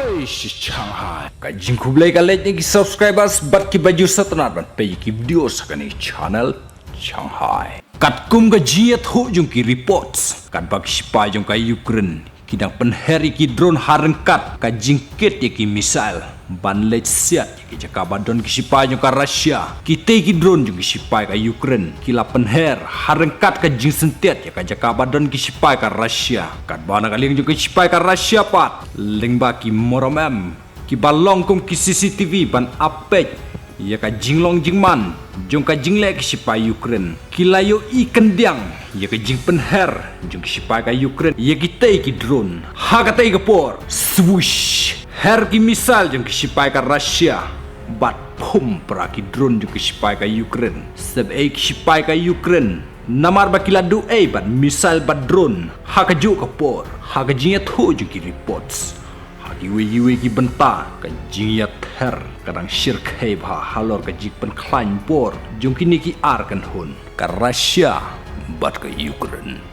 Oi, Shanghai. Kajing kublai kalet ni subscribers bat ki baju satnat ban pe ki video sakani channel Shanghai. Kat kum ka jiat ho jung ki reports. Kat bak sipai jung ka Ukraine. Kidang penheri ki drone harengkat ka jingket ki missile ban lech siat ki jakabadon ki sipai jung ka Russia. Kita ki drone jung ki sipai ka Ukraine. Kila penher harengkat ka jing sentiat ka jakabadon ki sipai ka Russia. Kat bana kaling jung ki sipai ka Russia pat. Lengba ki moromem ki balong kum ki CCTV ban apek ya ka jinglong jingman jung ka jingle ki sipai Ukraine. Kilayo I kendiang ya ka jing penher jung ki sipai ka Ukraine. Ya ki tei ki drone ha ka tei ka por swoosh her ki missile jung ki sipai ka Russia. Bat pum pra ki drone jung ki sipai ka Ukraine. Seb ki sipai ka Ukraine namar bakila du bat missile bat drone ha ka ju ka por ha ka jing thu jung ki reports. Iwi ki benta ka jingyat her kadang shirk hei bha halor ka jik pen klain por jung kini ki ar kan hun ka Russia bat ka Ukraine.